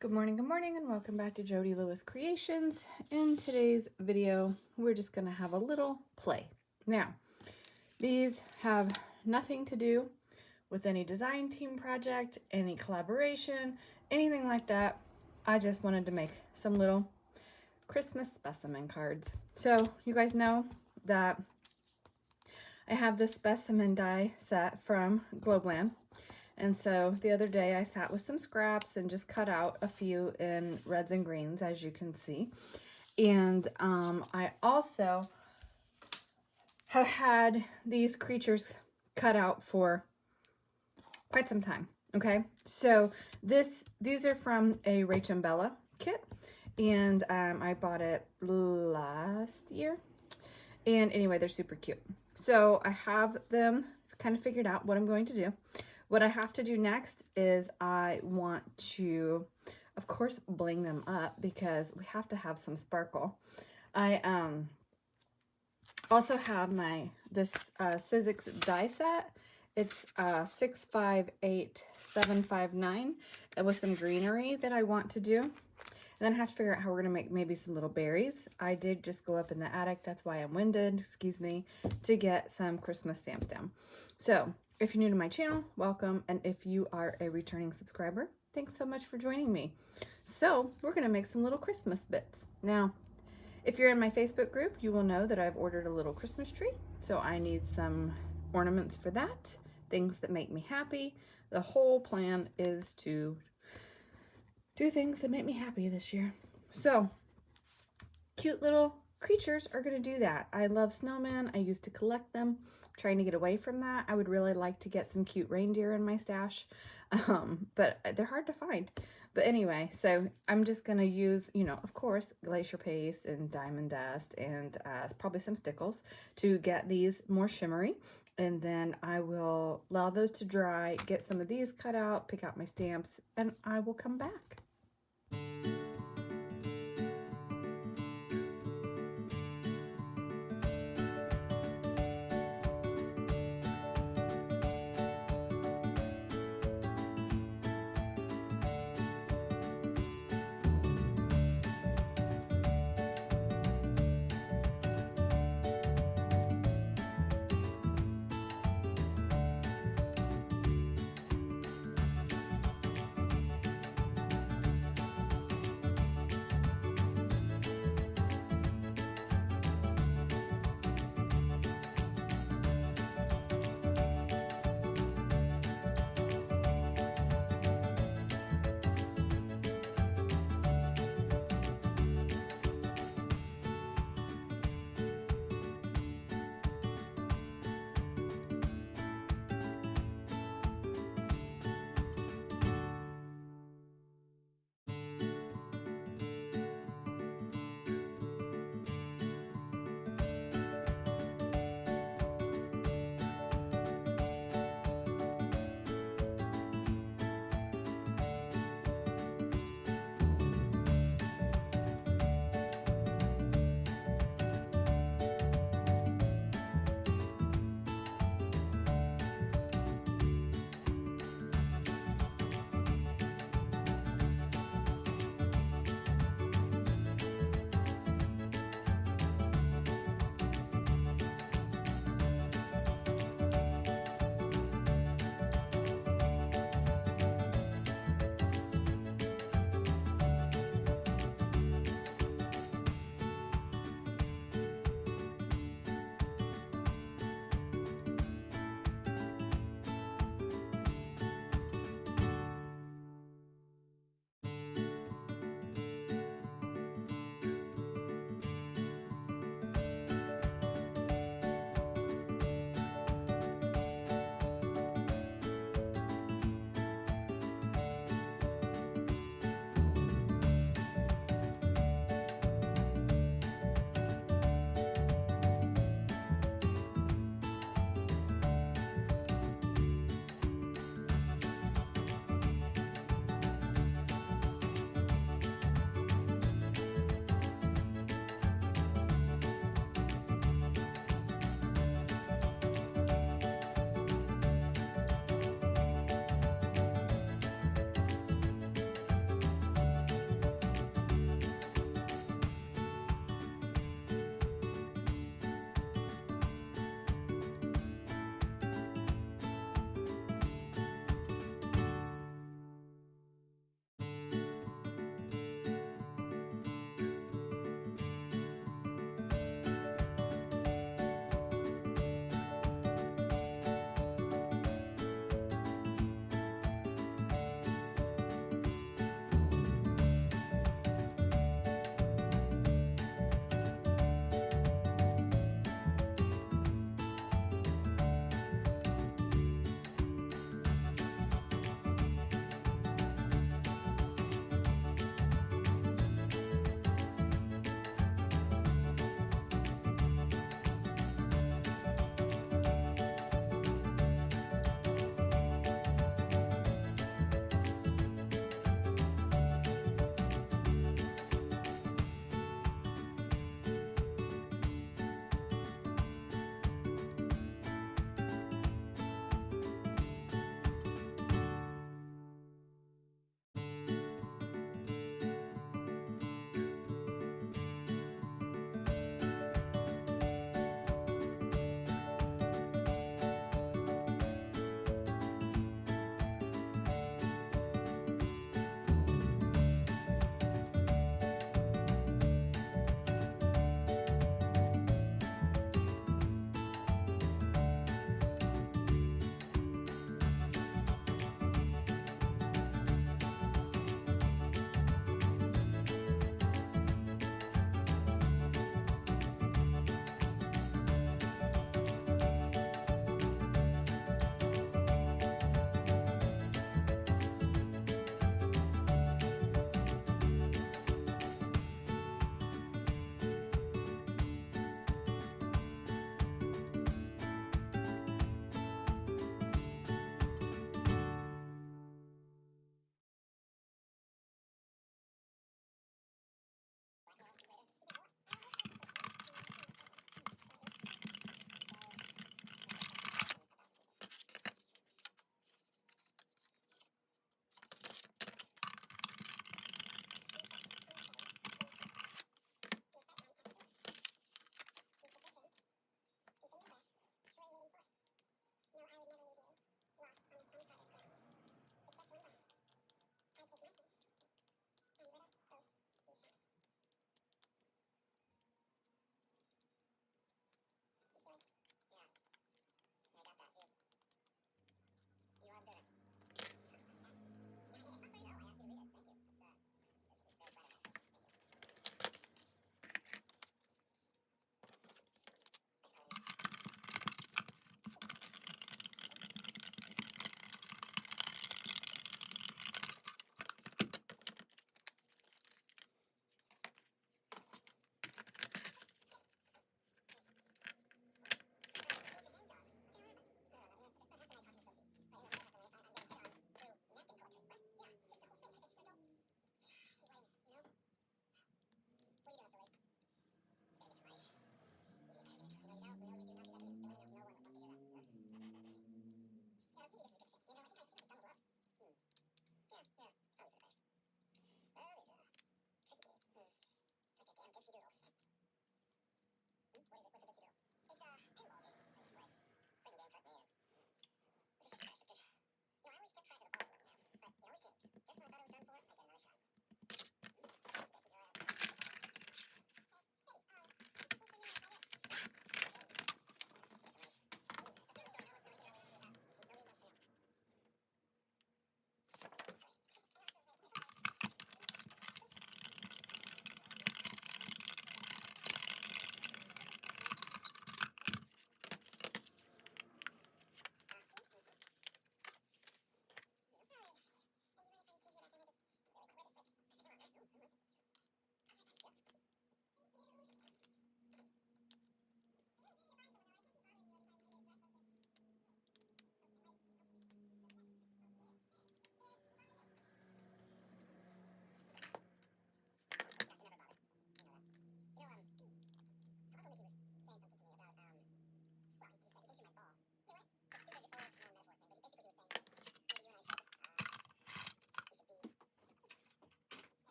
Good morning, and welcome back to Jody Lewis Creations. In today's video, we're just going to have a little play. Now, these have nothing to do with any design team project, any collaboration, anything like that. I just wanted to make some little Christmas specimen cards. So you guys know that I have this specimen die set from Globeland. And so the other day I sat with some scraps and just cut out a few in reds and greens, as you can see. And I also have had these creatures cut out for quite some time. Okay, so these are from a Rach and Bella kit, and I bought it last year. And anyway, they're super cute. So I have them kind of figured out what I'm going to do. What I have to do next is I want to, of course, bling them up because we have to have some sparkle. I also have this Sizzix die set. It's 658759 with some greenery that I want to do. And then I have to figure out how we're going to make maybe some little berries. I did just go up in the attic, that's why I'm winded, excuse me, to get some Christmas stamps down. So if you're new to my channel, welcome. And if you are a returning subscriber, thanks so much for joining me. So we're going to make some little Christmas bits. Now, if you're in my Facebook group, you will know that I've ordered a little Christmas tree. So I need some ornaments for that, things that make me happy. The whole plan is to do things that make me happy this year. So cute little creatures are going to do that. I love snowmen. I used to collect them. I'm trying to get away from that. I would really like to get some cute reindeer in my stash, but they're hard to find. But anyway, so I'm just going to use, of course, glacier paste and diamond dust and probably some stickles to get these more shimmery. And then I will allow those to dry, get some of these cut out, pick out my stamps, and I will come back.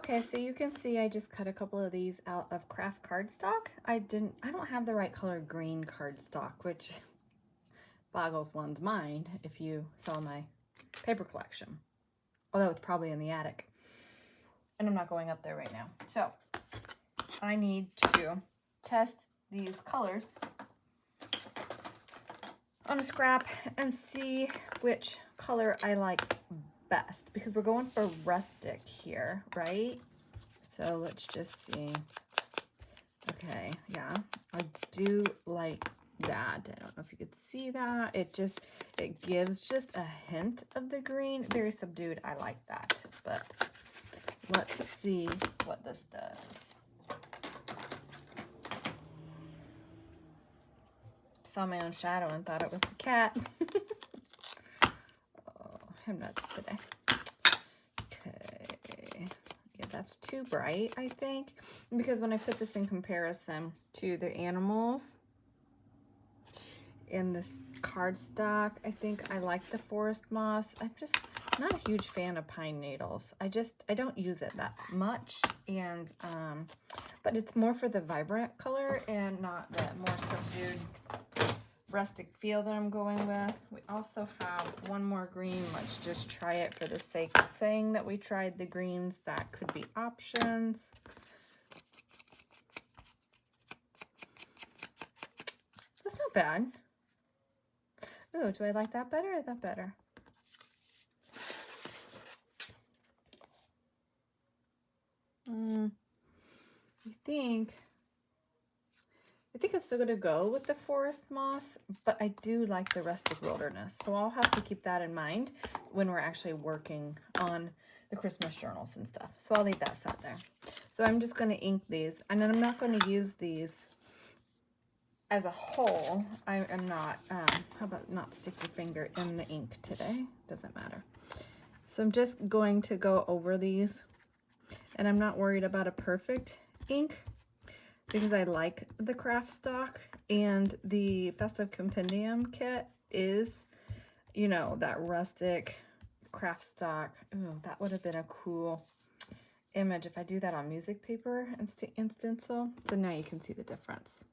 Okay, so you can see I just cut a couple of these out of craft cardstock. I don't have the right color green cardstock, which boggles one's mind if you saw my paper collection. Although it's probably in the attic. And I'm not going up there right now. So I need to test these colors on a scrap and see which color I like best, because we're going for rustic here, right? So let's just see. Okay, yeah, I do like that. I don't know if you could see that. It gives just a hint of the green. Very subdued. I like that. But let's see what this does. Saw my own shadow and thought it was the cat. Oh, I'm nuts today. Okay. Yeah, that's too bright, I think. Because when I put this in comparison to the animals in this cardstock, I think I like the forest moss. I'm just not a huge fan of pine needles. I don't use it that much, and but it's more for the vibrant color and not the more subdued rustic feel that I'm going with. We also have one more green. Let's just try it for the sake of saying that we tried the greens. That could be options. That's not bad. Ooh, do I like that better or that better? I think I'm still going to go with the forest moss, but I do like the rustic wilderness. So I'll have to keep that in mind when we're actually working on the Christmas journals and stuff. So I'll leave that sat there. So I'm just going to ink these, and then I'm not going to use these as a whole. I am not, how about not stick your finger in the ink today? Doesn't matter. So I'm just going to go over these, and I'm not worried about a perfect ink because I like the craft stock, and the Festive Compendium kit is, you know, that rustic craft stock. Ooh, that would have been a cool image if I do that on music paper and stencil. So now you can see the difference.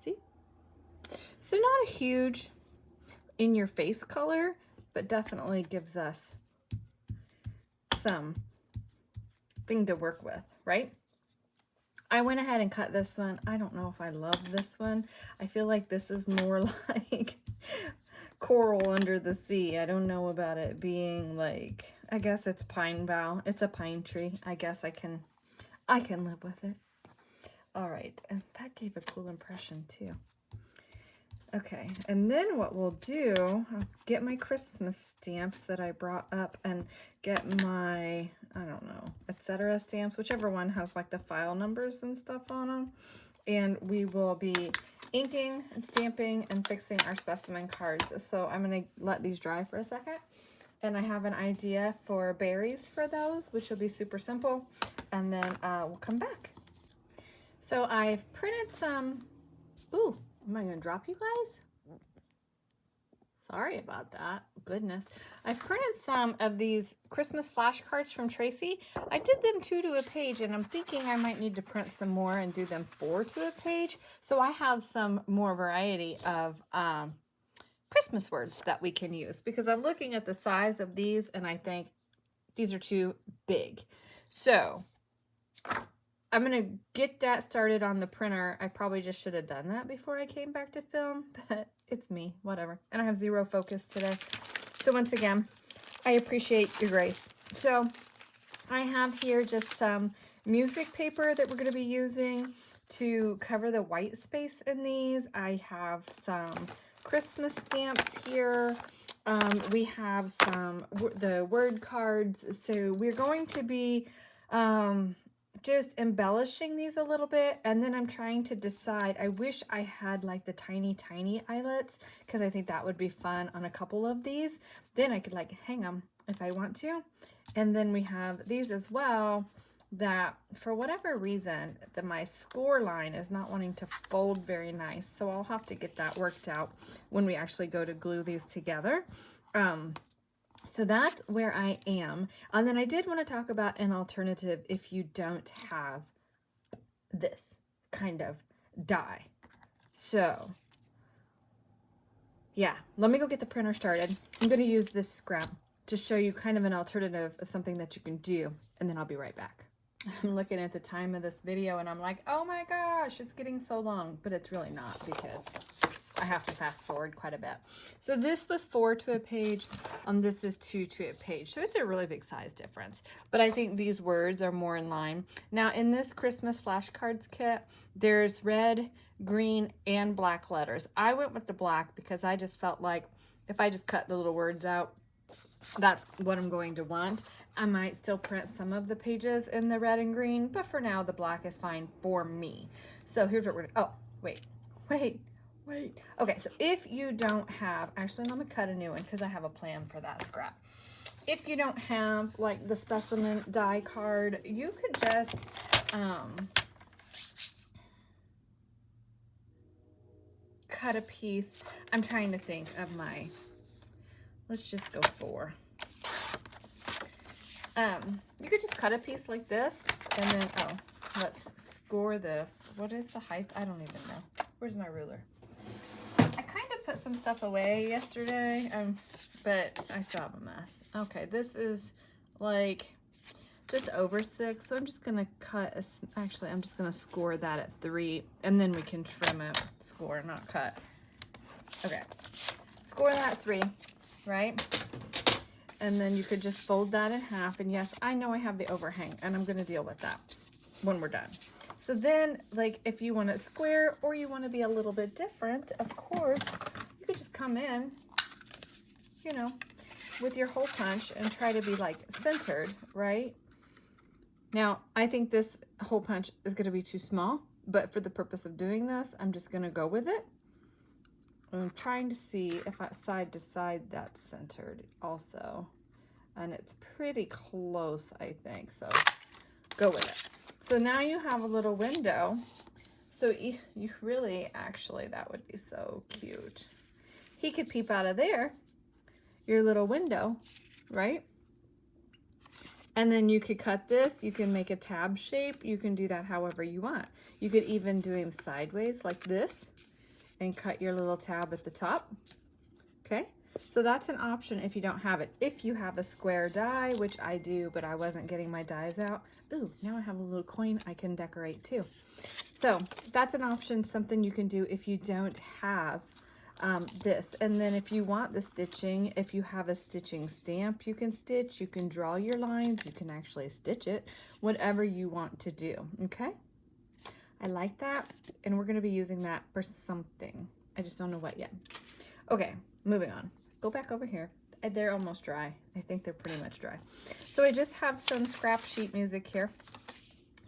See? So not a huge in-your-face color, but definitely gives us some thing to work with, right? I went ahead and cut this one. I don't know if I love this one. I feel like this is more like coral under the sea. I don't know about it being like, I guess it's pine bough. It's a pine tree. I guess I can live with it. All right, and that gave a cool impression too. Okay, and then what we'll do, I'll get my Christmas stamps that I brought up and get my, I don't know, etc. stamps, whichever one has like the file numbers and stuff on them. And we will be inking and stamping and fixing our specimen cards. So I'm going to let these dry for a second. And I have an idea for berries for those, which will be super simple. And then we'll come back. So I've printed some, ooh, am I going to drop you guys? Sorry about that. Goodness. I printed some of these Christmas flashcards from Tracy. I did them 2 to a page, and I'm thinking I might need to print some more and do them 4 to a page. So I have some more variety of Christmas words that we can use, because I'm looking at the size of these and I think these are too big. So I'm going to get that started on the printer. I probably just should have done that before I came back to film, but it's me, whatever. And I have zero focus today. So once again, I appreciate your grace. So I have here just some music paper that we're going to be using to cover the white space in these. I have some Christmas stamps here. We have the word cards. So we're going to be just embellishing these a little bit, and then I'm trying to decide. I wish I had like the tiny eyelets, because I think that would be fun on a couple of these. Then I could like hang them if I want to. And then we have these as well that for whatever reason my score line is not wanting to fold very nice, so I'll have to get that worked out when we actually go to glue these together. So that's where I am. And then I did want to talk about an alternative if you don't have this kind of die. So yeah, let me go get the printer started. I'm going to use this scrap to show you kind of an alternative of something that you can do, and then I'll be right back. I'm looking at the time of this video and I'm like, oh my gosh, it's getting so long, but it's really not because I have to fast forward quite a bit. So this was 4 to a page, this is 2 to a page. So it's a really big size difference, but I think these words are more in line. Now in this Christmas flashcards kit, there's red, green, and black letters. I went with the black because I just felt like if I just cut the little words out, that's what I'm going to want. I might still print some of the pages in the red and green, but for now the black is fine for me. So here's what we're gonna, oh, wait. Okay, so if you don't have, actually let me cut a new one because I have a plan for that scrap. If you don't have like the specimen die card, you could just cut a piece. I'm trying to think of my, let's just go 4. You could just cut a piece like this and then, oh, let's score this. What is the height? I don't even know. Where's my ruler? I kind of put some stuff away yesterday, but I still have a mess. Okay, this is like just over 6, so I'm just gonna cut, actually I'm just gonna score that at 3, and then we can trim it. Score, not cut. Okay, score that at 3, right? And then you could just fold that in half, and yes, I know I have the overhang, and I'm gonna deal with that when we're done. So then, like, if you want it square or you want to be a little bit different, of course, you could just come in, you know, with your hole punch and try to be like centered, right? Now, I think this hole punch is going to be too small, but for the purpose of doing this, I'm just going to go with it. I'm trying to see if side to side that's centered also, and it's pretty close, I think, so go with it. So now you have a little window. So you really, actually, that would be so cute. He could peep out of there, your little window, right? And then you could cut this. You can make a tab shape. You can do that however you want. You could even do him sideways like this and cut your little tab at the top. Okay? So that's an option if you don't have it. If you have a square die, which I do, but I wasn't getting my dies out. Ooh, now I have a little coin I can decorate too. So that's an option, something you can do if you don't have this. And then if you want the stitching, if you have a stitching stamp, you can stitch, you can draw your lines, you can actually stitch it, whatever you want to do, okay? I like that, and we're gonna be using that for something. I just don't know what yet. Okay, moving on. Go back over here. They're almost dry. I think they're pretty much dry. So I just have some scrap sheet music here.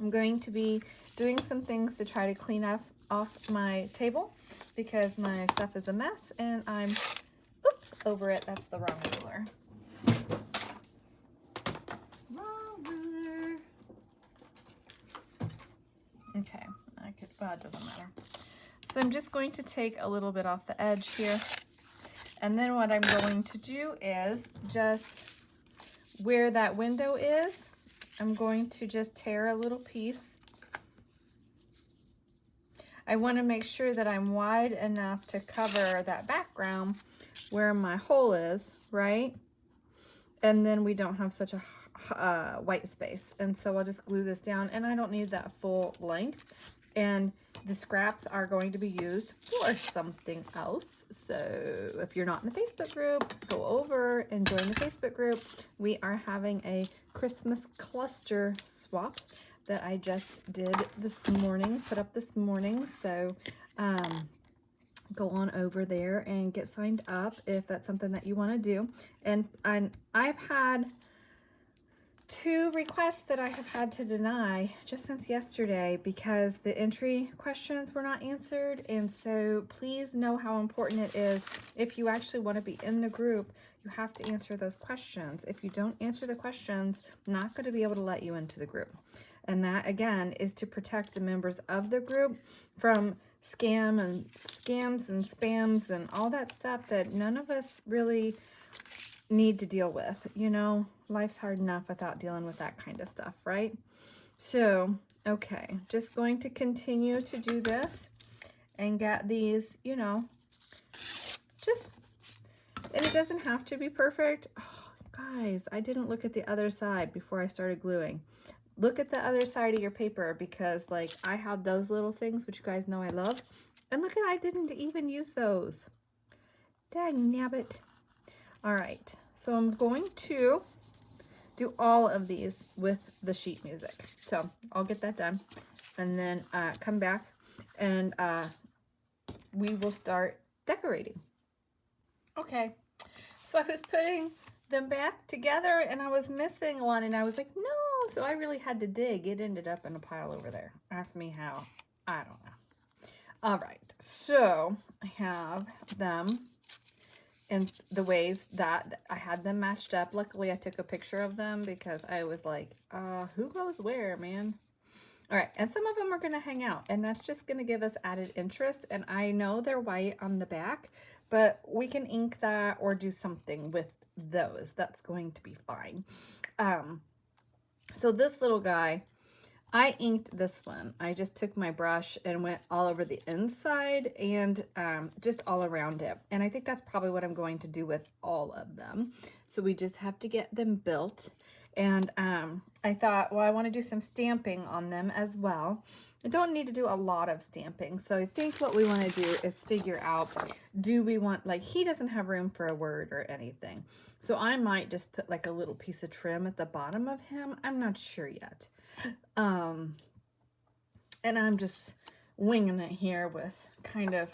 I'm going to be doing some things to try to clean up off my table because my stuff is a mess and I'm, oops, over it. That's the wrong ruler. Wrong ruler. Okay, well, it doesn't matter. So I'm just going to take a little bit off the edge here. And then what I'm going to do is just where that window is, I'm going to just tear a little piece. I want to make sure that I'm wide enough to cover that background where my hole is, right? And then we don't have such a white space. And so I'll just glue this down, and I don't need that full length. And the scraps are going to be used for something else. So if you're not in the Facebook group, go over and join the Facebook group. We are having a Christmas cluster swap that I just did this morning, put up this morning. So go on over there and get signed up if that's something that you want to do. And I've had 2 requests that I have had to deny just since yesterday because the entry questions were not answered. And so please know how important it is. If you actually want to be in the group, you have to answer those questions. If you don't answer the questions, I'm not going to be able to let you into the group. And that, again, is to protect the members of the group from scams and spams and all that stuff that none of us really need to deal with. You know, life's hard enough without dealing with that kind of stuff, right? So, okay, just going to continue to do this and get these, you know, just, and it doesn't have to be perfect. Oh, guys, I didn't look at the other side before I started gluing. Look at the other side of your paper, because like I have those little things, which you guys know I love. And look at, I didn't even use those. Dang nabbit. All right, so I'm going to do all of these with the sheet music. So I'll get that done and then come back and we will start decorating. Okay, so I was putting them back together and I was missing one and I was like, no, so I really had to dig. It ended up in a pile over there. Ask me how, I don't know. All right, so I have them in the ways that I had them matched up. Luckily, I took a picture of them because I was like, who goes where, man? All right, and some of them are gonna hang out, and that's just gonna give us added interest. And I know they're white on the back, but we can ink that or do something with those. That's going to be fine. So this little guy, I inked this one. I just took my brush and went all over the inside and just all around it. And I think that's probably what I'm going to do with all of them. So we just have to get them built. And I thought, well, I want to do some stamping on them as well. I don't need to do a lot of stamping. So I think what we want to do is figure out, do we want, like, he doesn't have room for a word or anything. So I might just put like a little piece of trim at the bottom of him. I'm not sure yet. And I'm just winging it here with kind of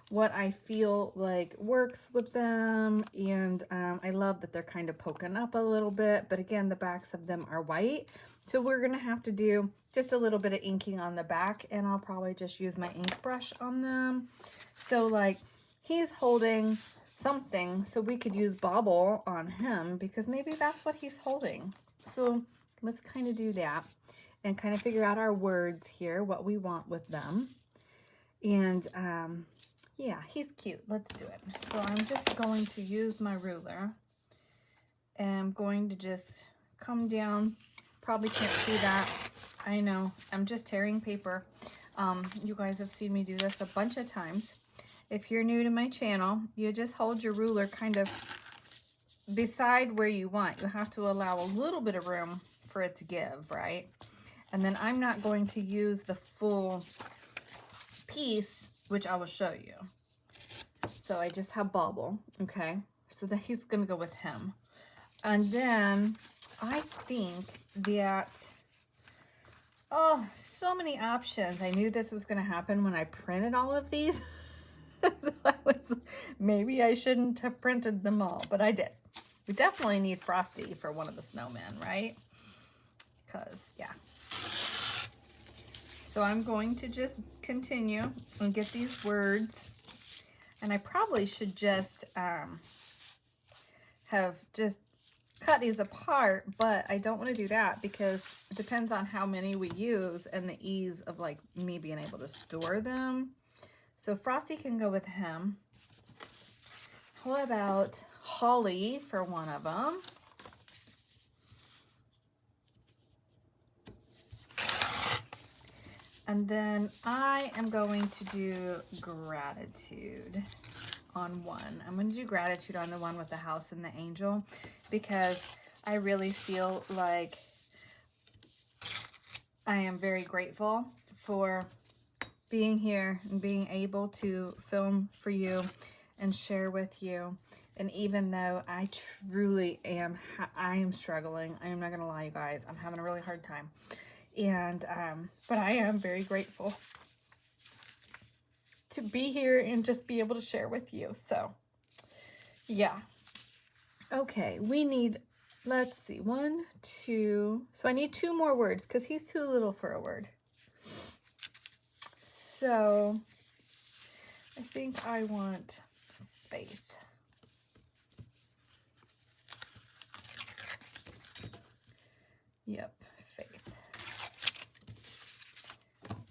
what I feel like works with them. And I love that they're kind of poking up a little bit, but again, the backs of them are white. So we're gonna have to do just a little bit of inking on the back, and I'll probably just use my ink brush on them. So like he's holding something, so we could use bobble on him because maybe that's what he's holding. So let's kind of do that and kind of figure out our words here, what we want with them. And yeah, he's cute. Let's do it. So I'm just going to use my ruler and I'm going to just come down. Probably can't see that. I know, I'm just tearing paper. You guys have seen me do this a bunch of times. If you're new to my channel, you just hold your ruler kind of beside where you want. You have to allow a little bit of room for it to give, right? And then I'm not going to use the full piece, which I will show you. So I just have bobble, okay? So that he's gonna go with him. And then I think that, oh, so many options. I knew this was gonna happen when I printed all of these. So maybe I shouldn't have printed them all, but I did. We definitely need Frosty for one of the snowmen, right? Because, yeah. So I'm going to just continue and get these words. And I probably should just have just cut these apart, but I don't want to do that because it depends on how many we use and the ease of like me being able to store them. So Frosty can go with him. How about Holly for one of them? And then I am going to do gratitude on one. I'm going to do gratitude on the one with the house and the angel because I really feel like I am very grateful for being here and being able to film for you and share with you. And even though I truly am, I am struggling. I am not gonna lie, you guys. I'm having a really hard time. And, but I am very grateful to be here and just be able to share with you. So, yeah. Okay, we need, let's see, 1, 2. So I need 2 more words because he's too little for a word. So I think I want faith. Yep, faith.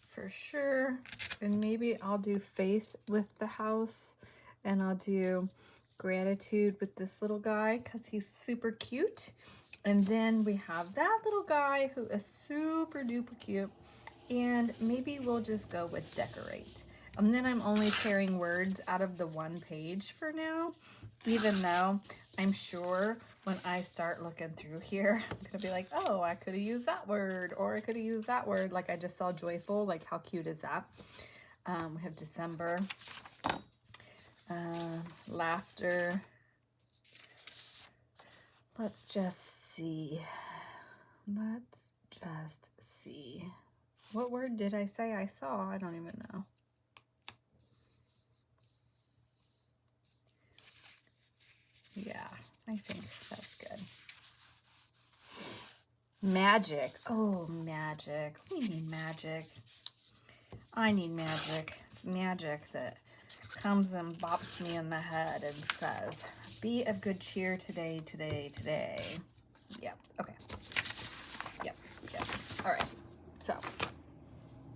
For sure. And maybe I'll do faith with the house and I'll do gratitude with this little guy because he's super cute. And then we have that little guy who is super duper cute. And maybe we'll just go with decorate. And then I'm only tearing words out of the one page for now, even though I'm sure when I start looking through here, I'm gonna be like, oh, I could have used that word, or I could have used that word. Like I just saw joyful, like how cute is that? We have December, laughter. Let's just see. Let's just see. What word did I say I saw? I don't even know. Yeah, I think that's good. Magic. Oh, magic. We need magic. I need magic. It's magic that comes and bops me in the head and says, be of good cheer today, today, today. Yep, okay. Yep. All right, so,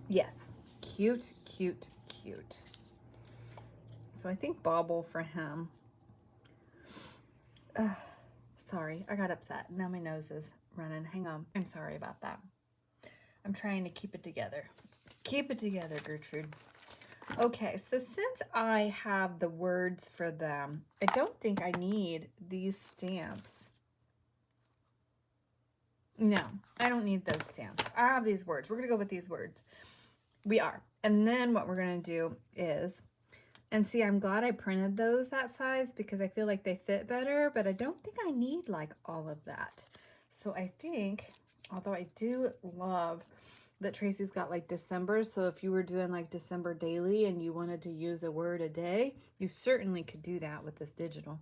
yes, cute, cute, cute. So I think bauble for him. Sorry, I got upset. Now my nose is running. Hang on. I'm sorry about that. I'm trying to keep it together. Keep it together, Gertrude. Okay, so since I have the words for them, I don't think I need these stamps. No, I don't need those stamps. I have these words. We're going to go with these words. We are. And then what we're going to do is, and see, I'm glad I printed those that size because I feel like they fit better, but I don't think I need like all of that. So I think, although I do love that Tracy's got like December, so if you were doing like December daily and you wanted to use a word a day, you certainly could do that with this digital.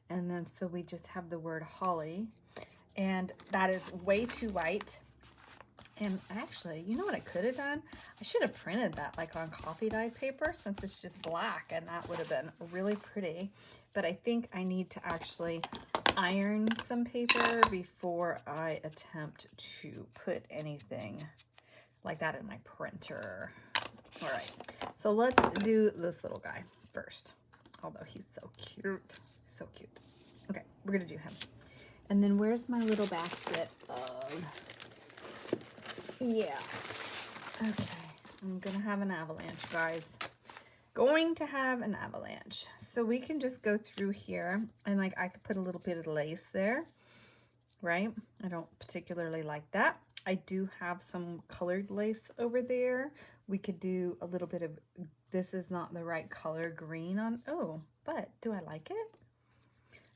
And then so we just have the word holly, and that is way too white. And actually, you know what I could have done? I should have printed that like on coffee dyed paper since it's just black, and that would have been really pretty. But I think I need to actually iron some paper before I attempt to put anything like that in my printer. All right, so let's do this little guy first. Although he's so cute, so cute. Okay, we're gonna do him. And then where's my little basket of, yeah, okay, I'm gonna have an avalanche, guys. Going to have an avalanche. So we can just go through here and like I could put a little bit of lace there, right? I don't particularly like that. I do have some colored lace over there. We could do a little bit of, this is not the right color, green on, oh, but do I like it?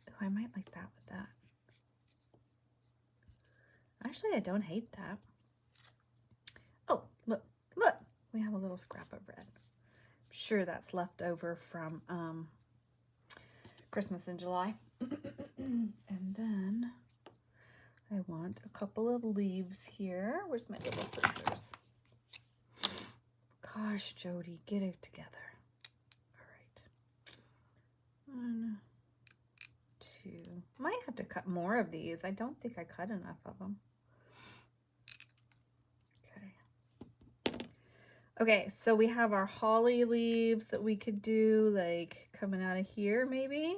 Oh, I might like that with that. Actually, I don't hate that. Oh, look, we have a little scrap of red. I'm sure that's left over from Christmas in July. And then I want a couple of leaves here. Where's my little scissors? Gosh, Jody, get it together. All right. 1, 2. Might have to cut more of these. I don't think I cut enough of them. Okay. Okay, so we have our holly leaves that we could do like coming out of here maybe.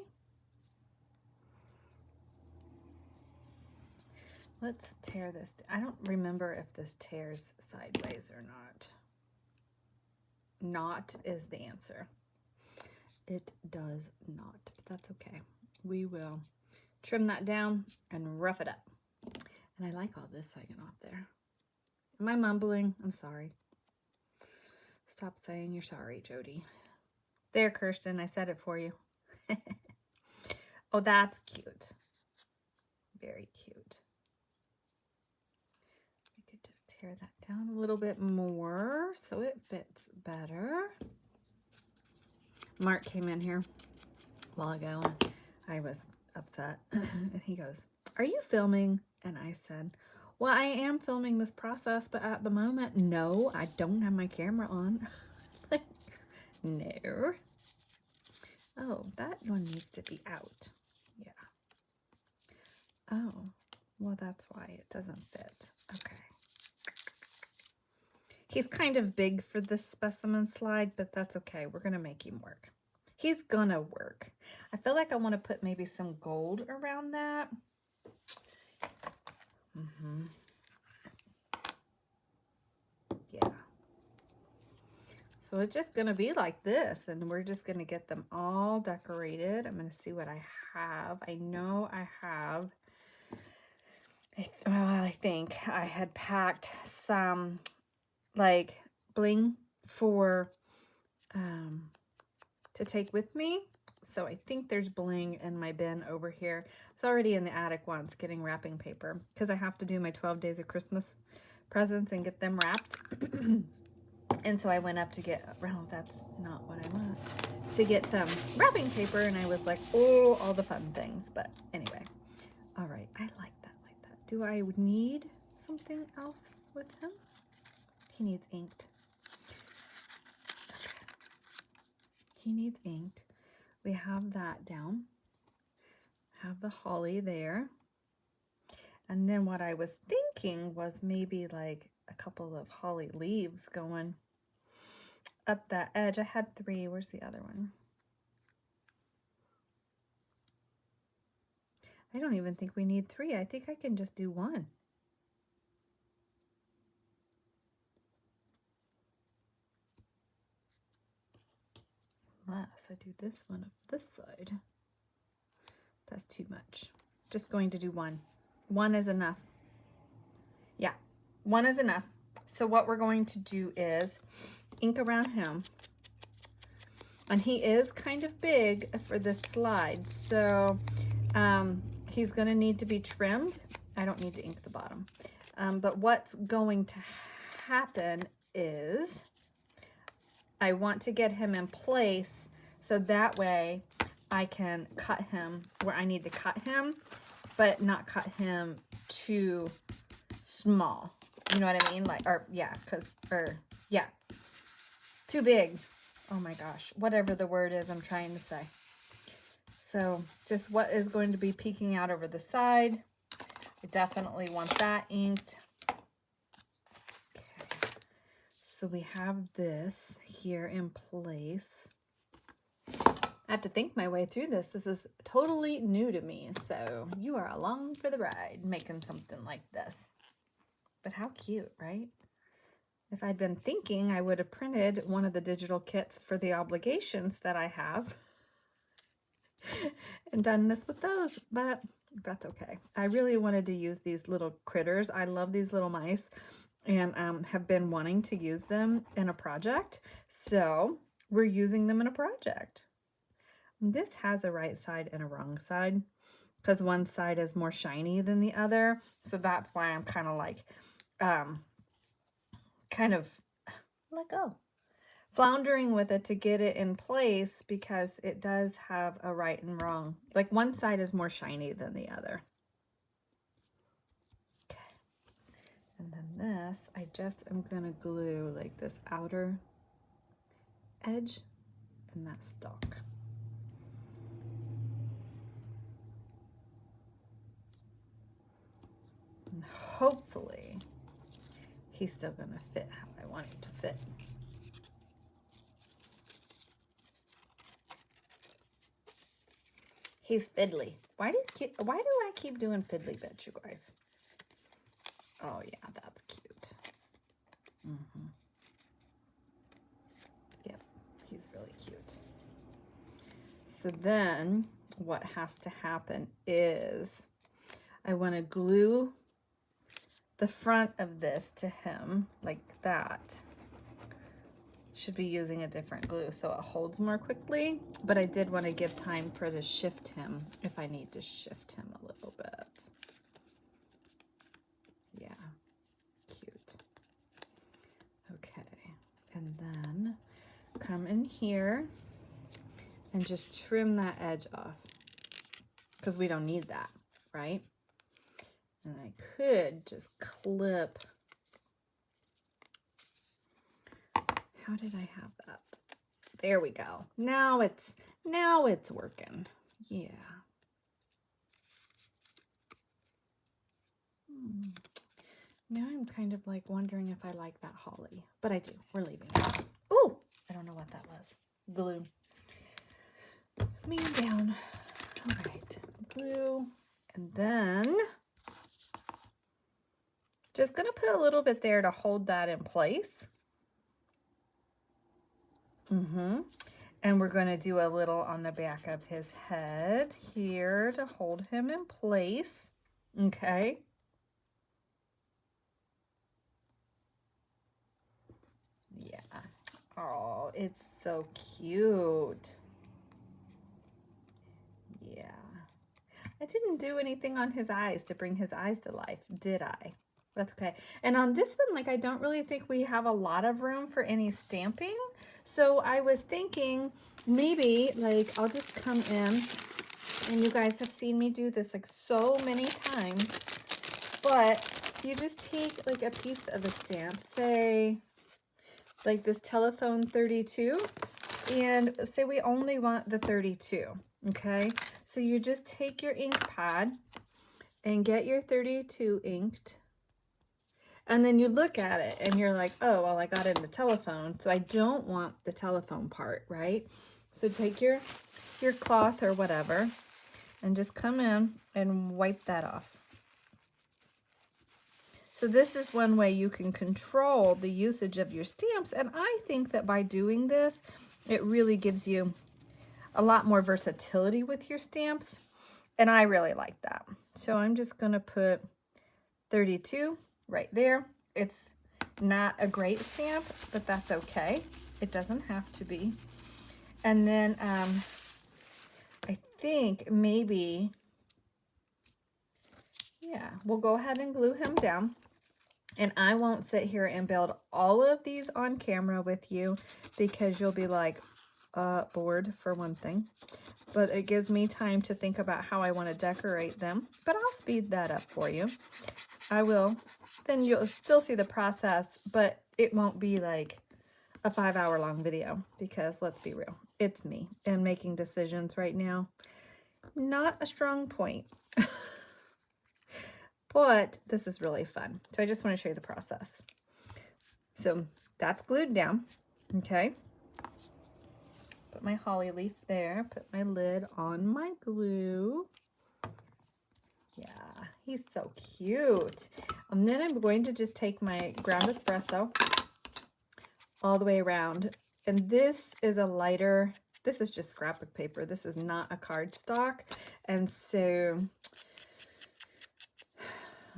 Let's tear this. I don't remember if this tears sideways or not. Not is the answer. It does not, but that's okay. We will trim that down and rough it up. And I like all this hanging off there. Am I mumbling? I'm sorry. Stop saying you're sorry, Jody. There, Kirsten, I said it for you. Oh, that's cute. Very cute. We could just tear that down a little bit more so it fits better. Mark came in here a while ago and I was upset. And he goes, "Are you filming?" And I said, "Well, I am filming this process, but at the moment, no, I don't have my camera on." Like, no. Oh, that one needs to be out. Yeah. Oh, well, that's why it doesn't fit. Okay. He's kind of big for this specimen slide, but that's okay. We're going to make him work. He's gonna work. I feel like I want to put maybe some gold around that. Yeah. So it's just gonna be like this, and we're just gonna get them all decorated. I'm gonna see what I have. I know I have, I think I had packed some like bling for to take with me. So I think there's bling in my bin over here. It's already in the attic once getting wrapping paper because I have to do my 12 days of Christmas presents and get them wrapped. And so I went up to get, well, that's not what I want, to get some wrapping paper, and I was like, oh, all the fun things. But anyway, all right, I like that, like that. Do I need something else with him? He needs inked. Okay. He needs inked. We have that down. Have the holly there. And then what I was thinking was maybe like a couple of holly leaves going up that edge. I had 3. Where's the other one? I don't even think we need 3. I think I can just do 1. Unless I do this one up this side. That's too much. Just going to do 1. 1 is enough. Yeah, 1 is enough. So what we're going to do is ink around him. And he is kind of big for this slide, so he's going to need to be trimmed. I don't need to ink the bottom. But what's going to happen is I want to get him in place so that way I can cut him where I need to cut him, but not cut him too small. You know what I mean? Like, or yeah, yeah, too big. Oh my gosh, whatever the word is I'm trying to say. So just what is going to be peeking out over the side. I definitely want that inked. Okay, so we have this here in place. I have to think my way through this. This is totally new to me, so you are along for the ride making something like this. But how cute, right? If I'd been thinking, I would have printed one of the digital kits for the obligations that I have and done this with those, but that's okay. I really wanted to use these little critters. I love these little mice and have been wanting to use them in a project. So we're using them in a project. This has a right side and a wrong side because one side is more shiny than the other. So that's why I'm kind of like, floundering with it to get it in place because it does have a right and wrong. Like one side is more shiny than the other. Okay. And then this, I just am going to glue like this outer edge and that stalk. And hopefully he's still going to fit how I want him to fit. He's fiddly. Why do I keep doing fiddly bits, you guys? Oh yeah, that's cute. Yep, he's really cute. So then what has to happen is I want to glue the front of this to him like that. Should be using a different glue so it holds more quickly, but I did want to give time for to shift him if I need to shift him a little bit. Yeah, cute. Okay, and then come in here and just trim that edge off because we don't need that, right? And I could just clip. How did I have that? There we go. Now it's working. Yeah. Now I'm kind of like wondering if I like that holly, but I do. We're leaving. Ooh, I don't know what that was. Glue. man down. All right, glue, and then just gonna put a little bit there to hold that in place. And we're gonna do a little on the back of his head here to hold him in place. Okay. Yeah. Oh, it's so cute. Yeah. I didn't do anything on his eyes to bring his eyes to life, did I? That's okay. And on this one, like, I don't really think we have a lot of room for any stamping. So I was thinking maybe, like, I'll just come in, and you guys have seen me do this, like, so many times. But you just take, like, a piece of a stamp, say, like this telephone 32, and say we only want the 32, okay? So you just take your ink pad and get your 32 inked, and then you look at it and you're like, oh, well, I got it in the telephone, so I don't want the telephone part, right? So take your cloth or whatever and just come in and wipe that off. So this is one way you can control the usage of your stamps, and I think that by doing this, it really gives you a lot more versatility with your stamps, and I really like that. So I'm just going to put 32 right there. It's not a great stamp, but that's okay. It doesn't have to be. And then I think maybe, yeah, we'll go ahead and glue him down. And I won't sit here and build all of these on camera with you because you'll be like bored for one thing. But it gives me time to think about how I want to decorate them. But I'll speed that up for you. I will. Then you'll still see the process, but it won't be like a 5-hour-long video because let's be real, it's me and making decisions right now. Not a strong point. But this is really fun. So I just want to show you the process. So that's glued down, okay? Put my holly leaf there, put my lid on my glue. Yeah, he's so cute. And then I'm going to just take my ground espresso all the way around. And this is a lighter, this is just scrapbook paper. This is not a cardstock. And so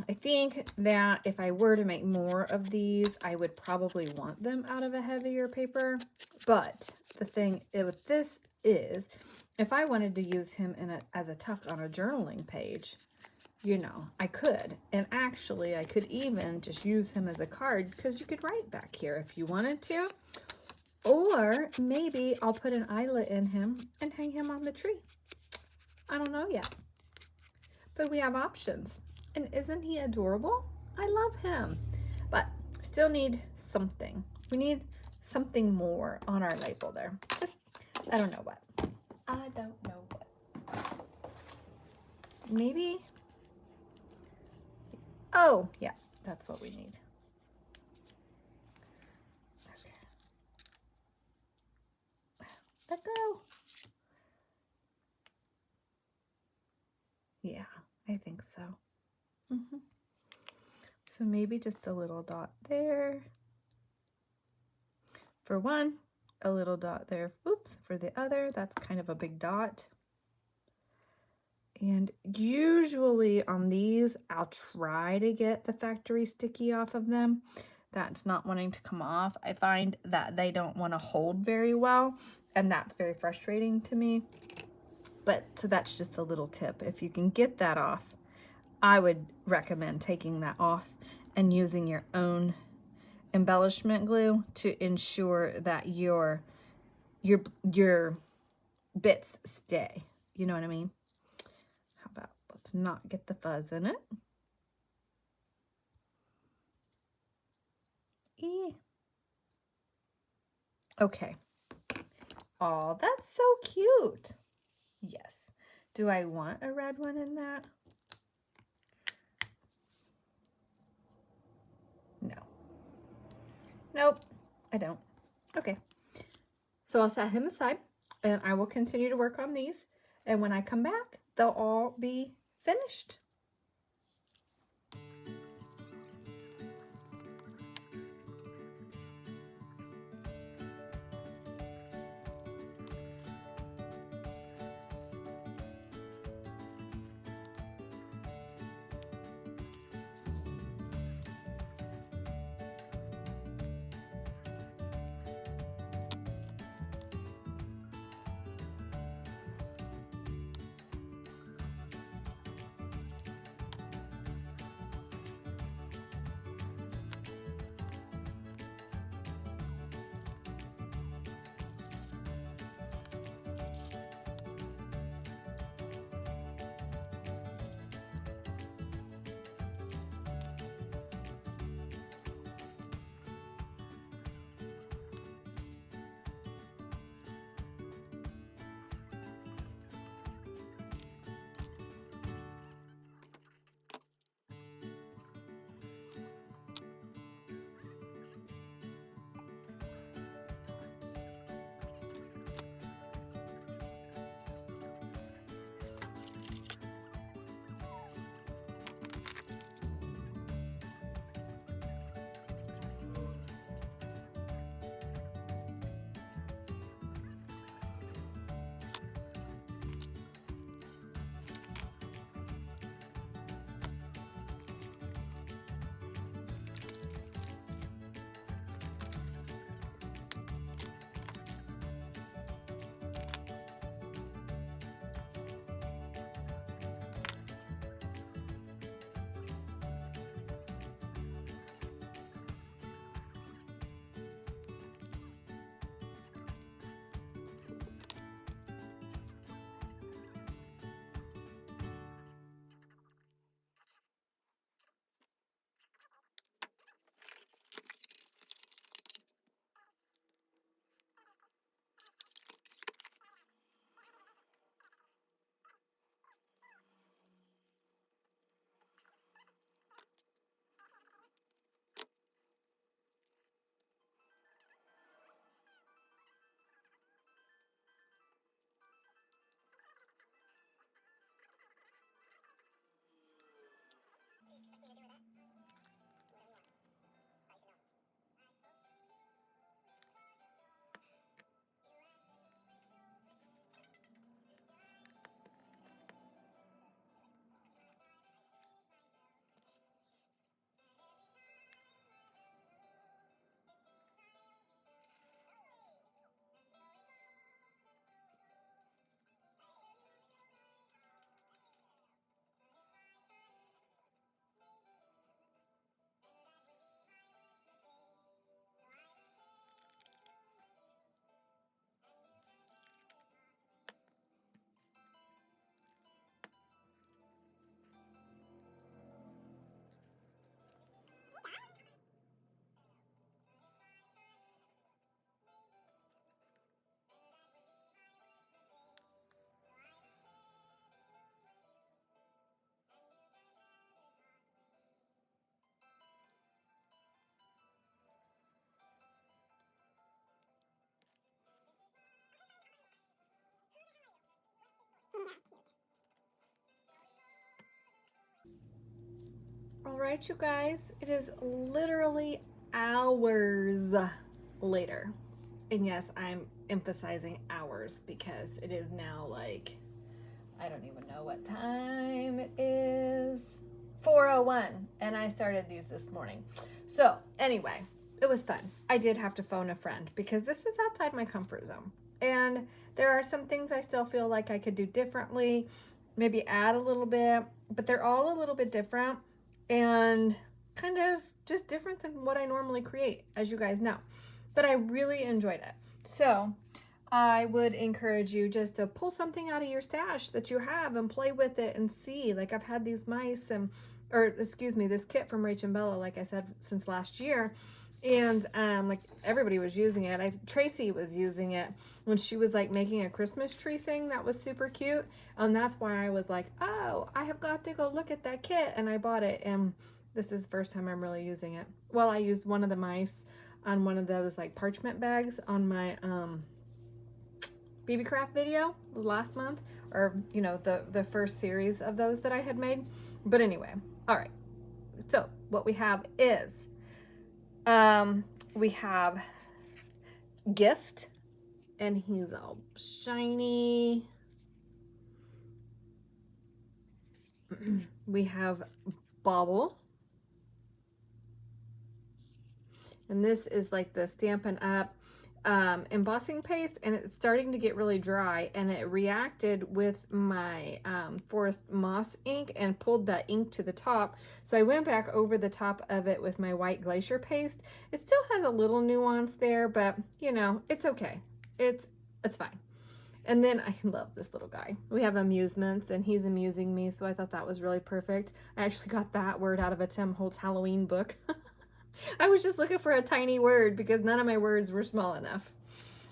I think that if I were to make more of these, I would probably want them out of a heavier paper. But the thing with this is, if I wanted to use him as a tuck on a journaling page, you know, I could. And actually, I could even just use him as a card because you could write back here if you wanted to. Or maybe I'll put an eyelet in him and hang him on the tree. I don't know yet. But we have options. And isn't he adorable? I love him. But still need something. We need something more on our label there. Just, I don't know what. I don't know what. Maybe. Oh, yeah, that's what we need. Okay. Let go. Yeah, I think so. So maybe just a little dot there for one, a little dot there, oops, for the other. That's kind of a big dot. And usually on these, I'll try to get the factory sticky off of them. That's not wanting to come off. I find that they don't want to hold very well, and that's very frustrating to me. But so that's just a little tip. If you can get that off, I would recommend taking that off and using your own embellishment glue to ensure that your bits stay. You know what I mean? How about let's not get the fuzz in it. Okay. Oh, that's so cute. Yes. Do I want a red one in that? No. Nope, I don't. Okay. So I'll set him aside. And I will continue to work on these. And when I come back, they'll all be finished. All right, you guys, it is literally hours later. And yes, I'm emphasizing hours because it is now like, I don't even know what time it is. 4:01, and I started these this morning. So anyway, it was fun. I did have to phone a friend because this is outside my comfort zone. And there are some things I still feel like I could do differently, maybe add a little bit, but they're all a little bit different and kind of just different than what I normally create, as you guys know. But I really enjoyed it. So I would encourage you just to pull something out of your stash that you have and play with it and see. Like I've had these mice this kit from Rach and Bella, like I said, since last year. And like everybody was using it. Tracy was using it when she was like making a Christmas tree thing that was super cute. And that's why I was like, oh, I have got to go look at that kit. And I bought it. And this is the first time I'm really using it. Well, I used one of the mice on one of those like parchment bags on my BB craft video last month, or you know, the first series of those that I had made. But anyway, all right. So what we have is we have Gift, and he's all shiny. We have Bauble, and this is like the Stampin' Up! Embossing paste, and it's starting to get really dry, and it reacted with my Forest Moss ink and pulled that ink to the top. So I went back over the top of it with my white glacier paste. It still has a little nuance there, but you know, it's okay. It's fine. And then I love this little guy. We have Amusements, and he's amusing me, so I thought that was really perfect. I actually got that word out of a Tim Holtz Halloween book. I was just looking for a tiny word because none of my words were small enough.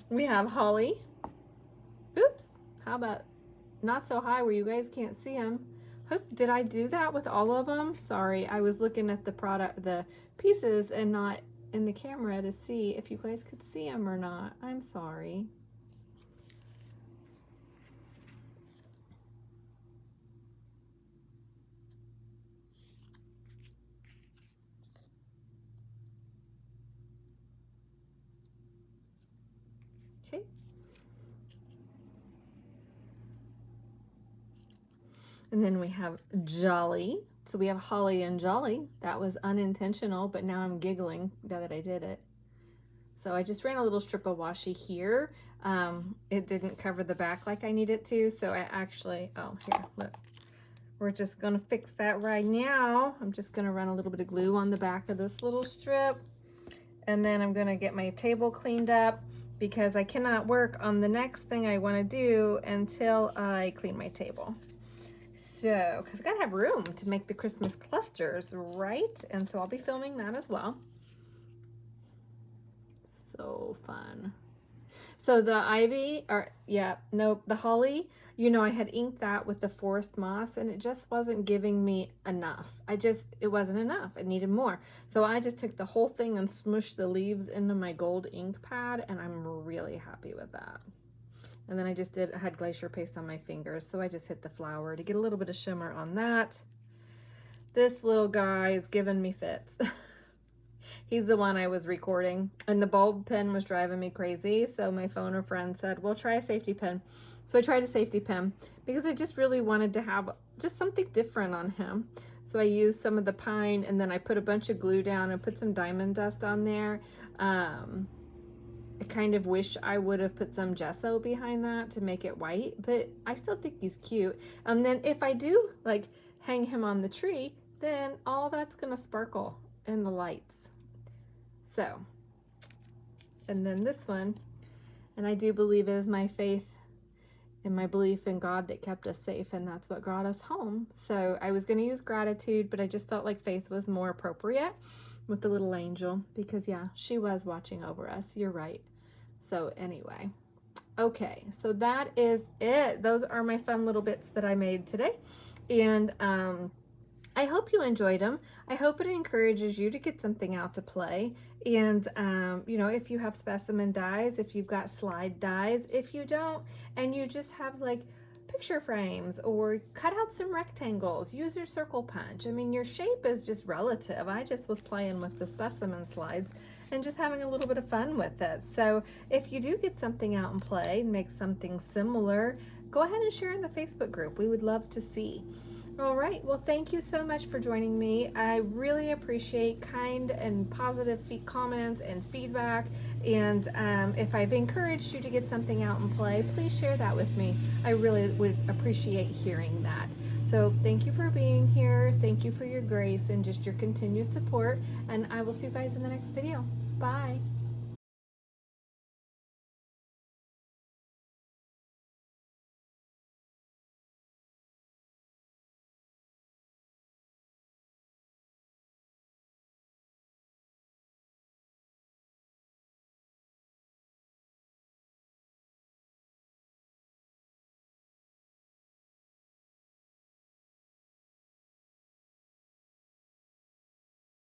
We have Holly. Oops. How about not so high where you guys can't see him? Did I do that with all of them? Sorry, I was looking at the pieces and not in the camera to see if you guys could see them or not. I'm sorry. Okay. And then we have Jolly. So we have Holly and Jolly. That was unintentional, but now I'm giggling now that I did it. So I just ran a little strip of washi here. It didn't cover the back like I need it to, so I actually, oh, here, look. We're just gonna fix that right now. I'm just gonna run a little bit of glue on the back of this little strip. And then I'm gonna get my table cleaned up because I cannot work on the next thing I wanna do until I clean my table. So, because I gotta have room to make the Christmas clusters, right? And so I'll be filming that as well. So fun. So the ivy, or yeah, no, the holly, you know, I had inked that with the Forest Moss, and it just wasn't giving me enough. It wasn't enough. It needed more. So I just took the whole thing and smushed the leaves into my gold ink pad, and I'm really happy with that. And then I just had glacier paste on my fingers, so I just hit the flower to get a little bit of shimmer on that. This little guy is giving me fits. He's the one I was recording, and the bulb pen was driving me crazy, so my phone or friend said, well, try a safety pin. So I tried a safety pin because I just really wanted to have just something different on him. So I used some of the pine, and then I put a bunch of glue down and put some diamond dust on there. I kind of wish I would have put some gesso behind that to make it white, but I still think he's cute. And then if I do like hang him on the tree, then all that's gonna sparkle in the lights. So, and then this one, and I do believe it is my faith and my belief in God that kept us safe, and that's what brought us home. So I was gonna use gratitude, but I just felt like faith was more appropriate with the little angel, because yeah, she was watching over us. You're right. So anyway, okay, so that is it. Those are my fun little bits that I made today, and I hope you enjoyed them. I hope it encourages you to get something out to play. And you know, if you have specimen dies, if you've got slide dies, if you don't, and you just have like picture frames, or cut out some rectangles, use your circle punch. I mean, your shape is just relative. I just was playing with the specimen slides and just having a little bit of fun with it. So if you do get something out and play and make something similar, go ahead and share in the Facebook group. We would love to see. All right, well, thank you so much for joining me. I really appreciate kind and positive comments and feedback. And if I've encouraged you to get something out and play, please share that with me. I really would appreciate hearing that. So thank you for being here. Thank you for your grace and just your continued support. And I will see you guys in the next video. Bye.